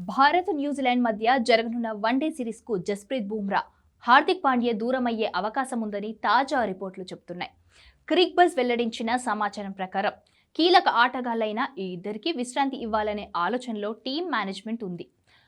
Bharat New Zealand మధ్య జరగనున్న one day series కు జస్ప్రీత్ బుమ్రా, హార్దిక్ పాండ్యా దూరమయ్యే అవకాశం ఉందని తాజా రిపోర్టులు చెబుతున్నాయి. క్రిక్ బజ్ వెల్లడించిన సమాచారం ప్రకారం కీలక ఆటగాళ్లైన ఈ ఇద్దరికి విశ్రాంతి ఇవ్వాలనే ఆలోచనలో టీం మేనేజ్మెంట్ ఉంది.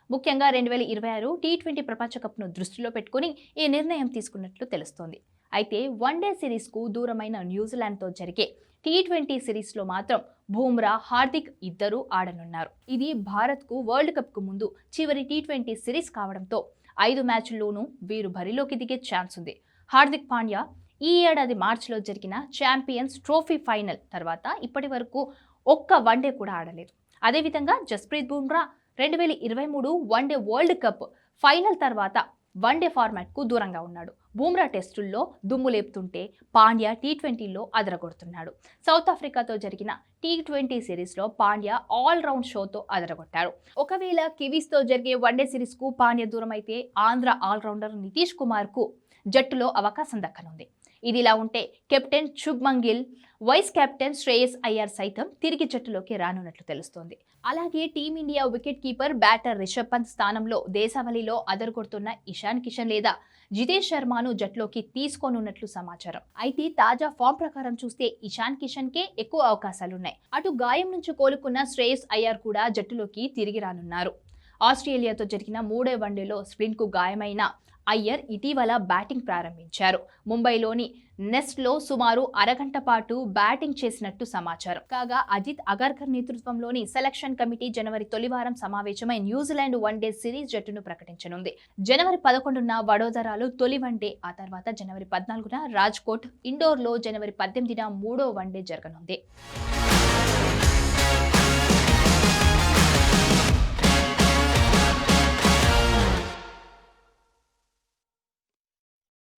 ముఖ్యంగా 2026 టీ20 ప్రపంచ కప్ను దృష్టిలో పెట్టుకుని ఈ నిర్ణయం తీసుకున్నట్లు తెలుస్తోంది. అయితే వన్డే సిరీస్ కు దూరమైన న్యూజిలాండ్తో జరిగే టీ20 సిరీస్లో మాత్రం బుమ్రా, హార్దిక్ ఇద్దరూ ఆడనున్నారు. ఇది భారత్కు వరల్డ్ కప్ కు ముందు చివరి టీ20 సిరీస్ కావడంతో 5 మ్యాచ్ల్లోనూ వీరు బరిలోకి దిగే ఛాన్స్ ఉంది. హార్దిక్ పాండ్యా ఈ ఏడాది మార్చిలో జరిగిన ఛాంపియన్స్ ట్రోఫీ ఫైనల్ తర్వాత ఇప్పటి వరకు ఒక్క వన్డే కూడా ఆడలేదు. అదేవిధంగా Jasprit Bumrah 2023 one day world cup final తర్వాత వన్డే ఫార్మాట్కు దూరంగా ఉన్నాడు. బుమ్రా టెస్టుల్లో దుమ్ము లేపుతుంటే పాండ్యా టీ20లో అదరగొడుతున్నాడు. సౌత్ ఆఫ్రికాతో జరిగిన టీ20 సిరీస్లో పాండ్యా ఆల్రౌండ్ షోతో అదరగొట్టారు. ఒకవేళ కివీస్తో జరిగే వన్డే సిరీస్కు పాండ్యా దూరమైతే ఆంధ్ర ఆల్రౌండర్ నితీష్ కుమార్కు జట్టులో అవకాశం దక్కనుంది. ఇదిలా ఉంటే captain Shubman Gill, vice captain Shreyas Iyer సైతం తిరిగి జట్టులోకి రానున్నట్లు తెలుస్తోంది. అలాగే team India wicket keeper batter Rishabh Pant స్థానంలో దేశవాళీలో అదరగొడుతున్న ఇషాన్ కిషన్ లేదా జితేష్ శర్మను జట్టులోకి తీసుకోనున్నట్లు సమాచారం. అయితే తాజా ఫామ్ ప్రకారం చూస్తే ఇషాన్ కిషన్ కే ఎక్కువ అవకాశాలున్నాయి. అటు గాయం నుంచి కోలుకున్న శ్రేయస్ అయ్యర్ కూడా జట్టులోకి తిరిగి రానున్నారు. ఆస్ట్రేలియాతో జరిగిన 3వ వన్డేలో స్ప్లిన్ కు గాయమైన అయ్యర్ ఇటీవల బ్యాటింగ్ ప్రారంభించారు. ముంబైలోని నెస్ట్లో సుమారు అరగంట పాటు బ్యాటింగ్ చేసినట్టు సమాచారం. కాగా అజిత్ అగర్కర్ నేతృత్వంలోని సెలక్షన్ కమిటీ జనవరి తొలివారం సమావేశమై న్యూజిలాండ్ వన్డే సిరీస్ జట్టును ప్రకటించనుంది. జనవరి 11న వడోదరాలో తొలి వన్డే, ఆ తర్వాత జనవరి 14న రాజ్కోట్ ఇండోర్లో, జనవరి 18న 3వ వన్డే జరగనుంది.